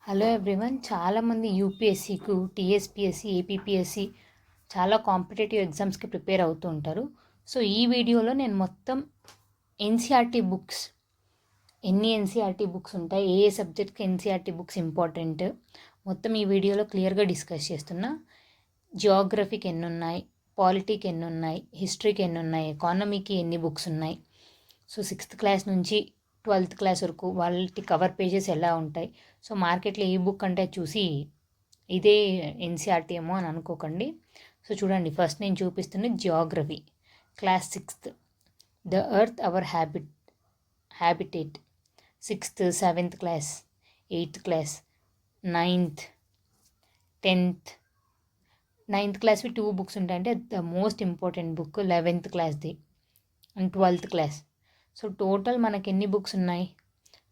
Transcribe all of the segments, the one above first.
Hello everyone. చాలామంది యూపీఎస్సీకు, TSPSC, APPSC చాలా competitive ఎగ్జామ్స్కి ప్రిపేర్ అవుతూ ఉంటారు. సో ఈ వీడియోలో నేను మొత్తం ఎన్సీఆర్టీ బుక్స్, ఎన్ని ఎన్సీఆర్టీ బుక్స్ ఉంటాయి, ఏ ఏ సబ్జెక్ట్కి ఎన్సీఆర్టీ బుక్స్ ఇంపార్టెంట్, మొత్తం ఈ వీడియోలో క్లియర్గా డిస్కస్ చేస్తున్నా. జియోగ్రఫీకి ఎన్ని ఉన్నాయి, పాలిటీకి ఎన్ని ఉన్నాయి, హిస్టరీకి ఎన్ని ఉన్నాయి, ఎకానమీకి ఎన్ని బుక్స్ ఉన్నాయి. సో 6th క్లాస్ నుంచి 12th క్లాస్ వరకు వాళ్ళకి కవర్ పేజెస్ ఎలా ఉంటాయి. సో మార్కెట్లో ఏ బుక్ అంటే చూసి ఇదే ఎన్సీఆర్టీ ఏమో అని అనుకోకండి. సో చూడండి, ఫస్ట్ నేను చూపిస్తున్న geography, class 6th, the earth our habitat. 6th, 7th class, 8th class, 9th, 10th. 9th క్లాస్వి 2 బుక్స్ ఉంటాయంటే the most important book 11th క్లాస్ది and 12th class. So total మనకి ఎన్ని బుక్స్ ఉన్నాయి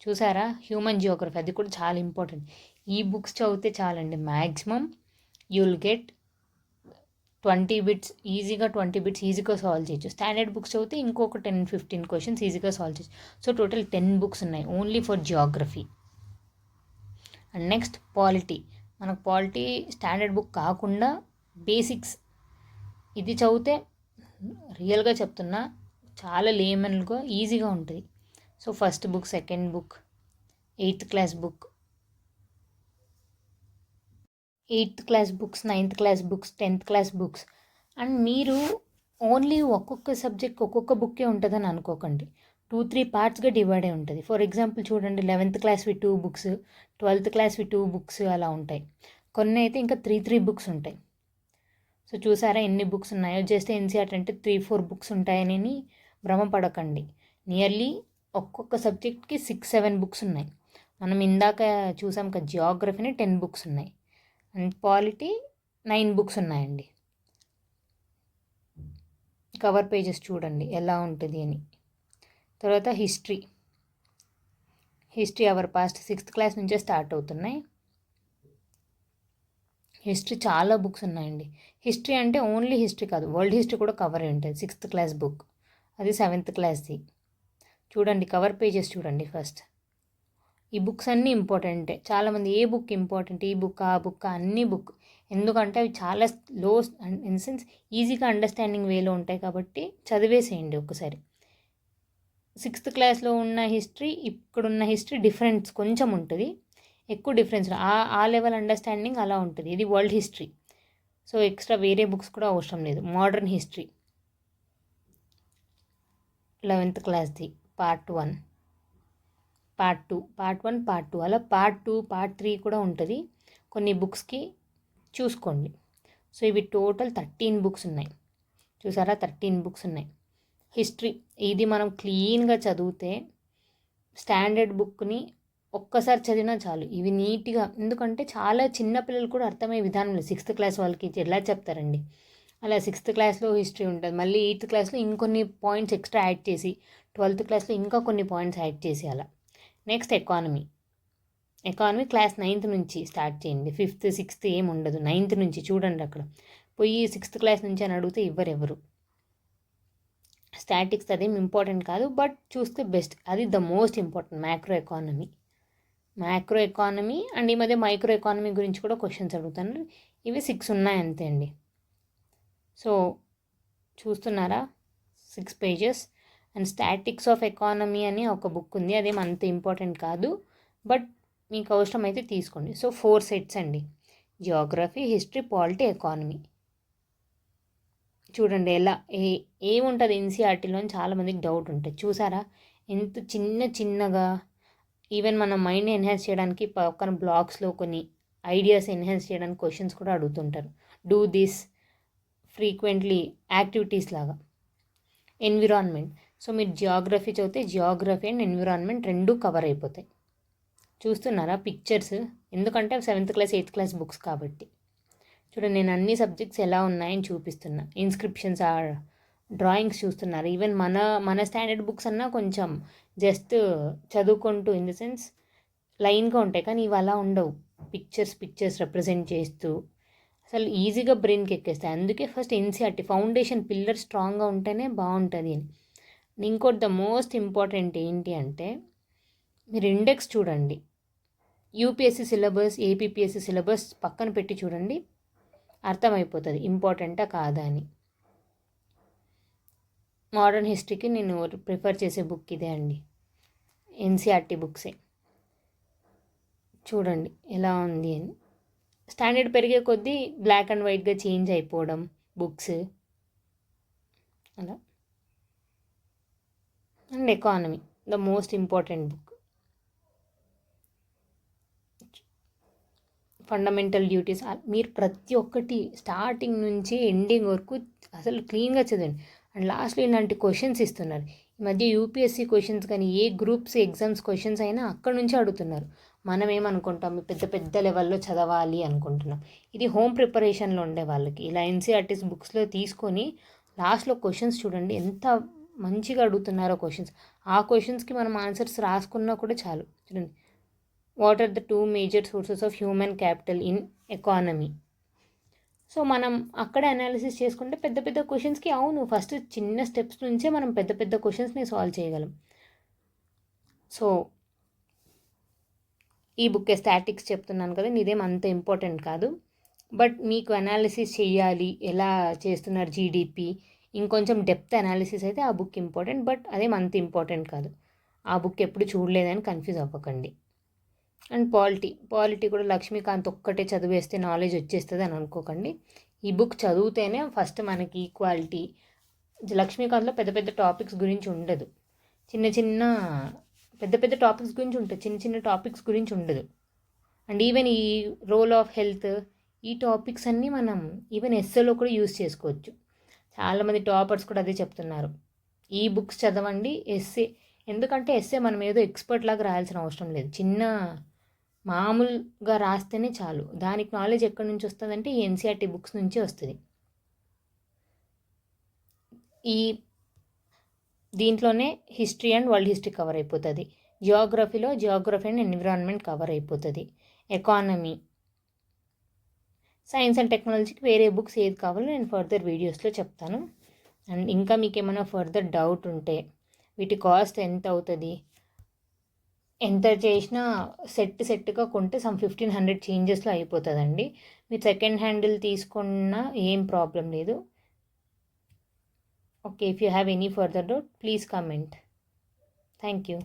చూసారా? హ్యూమన్ జియోగ్రఫీ, అది కూడా చాలా ఇంపార్టెంట్. ఈ బుక్స్ చదివితే చాలండి, maximum you will get 20 bits ఈజీగా, 20 బిట్స్ ఈజీగా సాల్వ్ చేయొచ్చు. స్టాండర్డ్ బుక్స్ చదివితే ఇంకొక 10-15 క్వశ్చన్స్ ఈజీగా సాల్వ్ చేయొచ్చు. సో టోటల్ 10 బుక్స్ ఉన్నాయి only for Geography. And next polity. మనకు పాలిటీ స్టాండర్డ్ బుక్ కాకుండా బేసిక్స్, ఇది చదివితే రియల్గా చెప్తున్నా చాలా లేమన్గా ఈజీగా ఉంటుంది. So first book, second book, 8th class book, 8th class books, 9th class books, 10th class books. And మీరు ఓన్లీ ఒక్కొక్క సబ్జెక్ట్ ఒక్కొక్క బుక్కే ఉంటుందని అనుకోకండి. 2-3 పార్ట్స్గా డివైడ్ అయి ఉంటుంది. ఫర్ ఎగ్జాంపుల్ చూడండి, 11th క్లాస్వి 2 బుక్స్, 12th క్లాస్వి 2 బుక్స్ అలా ఉంటాయి. కొన్ని అయితే ఇంకా 3 బుక్స్ ఉంటాయి. సో చూసారా ఎన్ని బుక్స్ ఉన్నాయో? జస్ట్ ఎన్సీఆర్టీ అంటే 3-4 బుక్స్ ఉంటాయని భ్రమపడకండి. నియర్లీ ఒక్కొక్క సబ్జెక్ట్కి 6-7 బుక్స్ ఉన్నాయి. మనం ఇందాక చూసాం కదా, జియోగ్రఫీని 10 బుక్స్ ఉన్నాయి అండ్ పాలిటీ 9 బుక్స్ ఉన్నాయండి. కవర్ పేజెస్ చూడండి ఎలా ఉంటుంది అని. తర్వాత history our past, 6th class నుంచే స్టార్ట్ అవుతున్నాయి. హిస్టరీ చాలా బుక్స్ ఉన్నాయండి. హిస్టరీ అంటే ఓన్లీ హిస్టరీ కాదు, వరల్డ్ హిస్టరీ కూడా కవర్ అయి ఉంటుంది. 6th క్లాస్ బుక్, అది 7th క్లాస్ది. చూడండి కవర్ పేజెస్ చూడండి ఫస్ట్. ఈ బుక్స్ అన్నీ ఇంపార్టెంటే. చాలామంది ఏ బుక్ ఇంపార్టెంట్, ఈ బుక్ ఆ బుక్, అన్ని బుక్, ఎందుకంటే అవి చాలా లో ఇన్ సెన్స్ ఈజీగా అండర్స్టాండింగ్ వేలో ఉంటాయి కాబట్టి చదివేసేయండి ఒకసారి. 6th క్లాస్లో ఉన్న హిస్టరీ, ఇక్కడున్న హిస్టరీ డిఫరెన్స్ కొంచెం ఉంటుంది, ఎక్కువ డిఫరెన్స్ ఆ లెవెల్ అండర్స్టాండింగ్ అలా ఉంటుంది. ఇది వరల్డ్ హిస్టరీ, సో ఎక్స్ట్రా వేరే బుక్స్ కూడా అవసరం లేదు. మోడర్న్ హిస్టరీ 11th క్లాస్ది, పార్ట్ 1, పార్ట్ 2, పార్ట్ 1, పార్ట్ 2, అలా పార్ట్ 2, పార్ట్ 3 కూడా ఉంటుంది కొన్ని బుక్స్కి, చూసుకోండి. సో ఇవి టోటల్ 13 బుక్స్ ఉన్నాయి. చూసారా, 13 బుక్స్ ఉన్నాయి. హిస్టరీ ఇది మనం క్లీన్గా చదివితే, స్టాండర్డ్ బుక్ని ఒక్కసారి చదివినా చాలు. ఇవి నీట్గా, ఎందుకంటే చాలా చిన్న పిల్లలు కూడా అర్థమయ్యే విధానం లేదు. 6th క్లాస్ వాళ్ళకి ఎలా చెప్తారండి? అలా 6th క్లాస్లో హిస్టరీ ఉంటుంది, మళ్ళీ 8th క్లాస్లో ఇంకొన్ని పాయింట్స్ ఎక్స్ట్రా యాడ్ చేసి, 12th క్లాస్లో ఇంకా కొన్ని పాయింట్స్ యాడ్ చేసి అలా. నెక్స్ట్ ఎకానమీ క్లాస్ 9th నుంచి స్టార్ట్ చేయండి. 5th, 6th ఏం ఉండదు, 9th నుంచి చూడండి. అక్కడ పోయి 6th క్లాస్ నుంచి అని అడిగితే ఎవరు. స్టాటిక్స్ అదేం ఇంపార్టెంట్ కాదు, బట్ చూస్తే బెస్ట్, అది the most important. Macro economy and ఈ మధ్య మైక్రో ఎకానమీ గురించి కూడా క్వశ్చన్స్ అడుగుతాను. ఇవి 6 ఉన్నాయి అంతే అండి. సో చూస్తున్నారా, 6 pages. And statics of economy అని ఒక బుక్ ఉంది, అదేం అంత ఇంపార్టెంట్ కాదు, బట్ మీకు అవసరం అయితే తీసుకోండి. సో 4 సెట్స్ అండి, జియోగ్రఫీ, హిస్టరీ, పాలిటీ, ఎకానమీ. చూడండి ఎలా ఏముంటుంది ఎన్సీఆర్టీలో అని చాలామందికి డౌట్ ఉంటుంది. చూసారా ఎంత చిన్నగా, ఈవెన్ మన మైండ్ ఎన్హాన్స్ చేయడానికి పక్కన బ్లాగ్స్లో కొన్ని ఐడియాస్ ఎన్హాన్స్ చేయడానికి క్వశ్చన్స్ కూడా అడుగుతుంటారు. డూ దిస్ ఫ్రీక్వెంట్లీ యాక్టివిటీస్ లాగా. ఎన్విరాన్మెంట్, సో మీరు జియోగ్రఫీ చదివితే జియోగ్రఫీ అండ్ ఎన్విరాన్మెంట్ 2 కవర్ అయిపోతాయి. చూస్తున్నారా పిక్చర్స్, ఎందుకంటే 7th class 8th class books కాబట్టి. చూడండి నేను అన్ని సబ్జెక్ట్స్ ఎలా ఉన్నాయని చూపిస్తున్నా. ఇన్స్క్రిప్షన్స్, డ్రాయింగ్స్ చూస్తున్నారు. ఈవెన్ మన స్టాండర్డ్ బుక్స్ అన్నా కొంచెం జస్ట్ చదువుకుంటూ, ఇన్ ద సెన్స్ లైన్గా ఉంటాయి, కానీ ఇవి అలా ఉండవు. పిక్చర్స్ రిప్రజెంట్ చేస్తూ అసలు ఈజీగా బ్రెయిన్కి ఎక్కేస్తాయి. అందుకే ఫస్ట్ ఎన్సీఆర్టీ ఫౌండేషన్ పిల్లర్ స్ట్రాంగ్గా ఉంటేనే బాగుంటుంది అని. ఇంకోటి ద మోస్ట్ ఇంపార్టెంట్ ఏంటి అంటే, మీరు ఇండెక్స్ చూడండి. యూపీఎస్సీ సిలబస్, ఏపీపీఎస్సీ సిలబస్ పక్కన పెట్టి చూడండి, అర్థమైపోతుంది ఇంపార్టెంటా కాదా అని. మోడర్న్ హిస్టరీకి నేను ప్రిఫర్ చేసే బుక్ ఇదే అండి, ఎన్సీఆర్టీ బుక్సే. చూడండి ఎలా ఉంది అని. స్టాండర్డ్ పెరిగే కొద్దీ బ్లాక్ అండ్ వైట్గా చేంజ్ అయిపోవడం బుక్స్ అలా. And economy the most important book. Fundamental duties మీరు ప్రతి ఒక్కటి స్టార్టింగ్ నుంచి ఎండింగ్ వరకు అసలు క్లీన్గా చదవండి. అండ్ లాస్ట్లో ఇలాంటి క్వశ్చన్స్ ఇస్తున్నారు. ఈ మధ్య యూపీఎస్సీ క్వశ్చన్స్ కానీ ఏ గ్రూప్స్ ఎగ్జామ్స్ క్వశ్చన్స్ అయినా అక్కడ నుంచి అడుగుతున్నారు. మనం ఏమనుకుంటాం, పెద్ద పెద్ద లెవెల్లో చదవాలి అనుకుంటున్నాం. ఇది హోమ్ ప్రిపరేషన్లో ఉండే వాళ్ళకి ఇలా ఎన్సీఆర్టీస్ బుక్స్లో తీసుకొని లాస్ట్లో క్వశ్చన్స్ చూడండి ఎంత మంచిగా అడుగుతున్నారో క్వశ్చన్స్. ఆ క్వశ్చన్స్కి మనం ఆన్సర్స్ రాసుకున్నా కూడా చాలు. చూడండి, what are the 2 major sources of human capital in economy. So మనం అక్కడే అనాలిసిస్ చేసుకుంటే పెద్ద పెద్ద క్వశ్చన్స్కి అవును ఫస్ట్ చిన్న స్టెప్స్ నుంచే మనం పెద్ద పెద్ద క్వశ్చన్స్ని సాల్వ్ చేయగలం. సో ఈ బుక్ స్టాటిక్స్ చెప్తున్నాను కదా, ఇదేం అంత ఇంపార్టెంట్ కాదు. బట్ మీకు అనాలిసిస్ చేయాలి, ఎలా చేస్తున్నారు జీడిపి, ఇంకొంచెం డెప్త్ అనాలిసిస్ అయితే ఆ బుక్ ఇంపార్టెంట్. బట్ అదేం అంత ఇంపార్టెంట్ కాదు. ఆ బుక్ ఎప్పుడు చూడలేదని కన్ఫ్యూజ్ అవ్వకండి. అండ్ పాలిటీ కూడా లక్ష్మీకాంత్ ఒక్కటే చదివేస్తే నాలెడ్జ్ వచ్చేస్తుంది అని అనుకోకండి. ఈ బుక్ చదివితేనే ఫస్ట్ మనకి ఈక్వాలిటీ, లక్ష్మీకాంత్లో పెద్ద పెద్ద టాపిక్స్ గురించి ఉండదు, చిన్న చిన్న పెద్ద పెద్ద టాపిక్స్ గురించి ఉంటుంది, చిన్న చిన్న టాపిక్స్ గురించి ఉండదు. అండ్ ఈవెన్ ఈ రోల్ ఆఫ్ హెల్త్, ఈ టాపిక్స్ అన్నీ మనం ఈవెన్ ఎస్ఏలో కూడా యూస్ చేసుకోవచ్చు. చాలామంది టాపర్స్ కూడా అదే చెప్తున్నారు, ఈ బుక్స్ చదవండి ఎస్ఏ. ఎందుకంటే ఎస్ఏ మనం ఏదో ఎక్స్పర్ట్ లాగా రాయాల్సిన అవసరం లేదు, చిన్న మామూలుగా రాస్తేనే చాలు. దానికి నాలెడ్జ్ ఎక్కడి నుంచి వస్తుందంటే ఈ ఎన్సీఆర్టీ బుక్స్ నుంచి వస్తుంది. ఈ దీంట్లోనే history and world history cover అయిపోతుంది, జియోగ్రఫీలో జియోగ్రఫీ అండ్ ఎన్విరాన్మెంట్ కవర్ అయిపోతుంది, ఎకానమీ, సైన్స్ అండ్ టెక్నాలజీకి వేరే బుక్స్ ఏది కావాలో నేను ఫర్దర్ వీడియోస్లో చెప్తాను. అండ్ ఇంకా మీకు ఏమైనా ఫర్దర్ డౌట్ ఉంటే వీటి కాస్ట్ ఎంత అవుతుంది, ఎంత చేసినా సెట్గా కొంటే సమ్ 1500 చేంజెస్లో అయిపోతుందండి. మీరు సెకండ్ హ్యాండిల్ తీసుకున్నా ఏం ప్రాబ్లం లేదు. Okay, if you have any further doubt please comment. Thank you.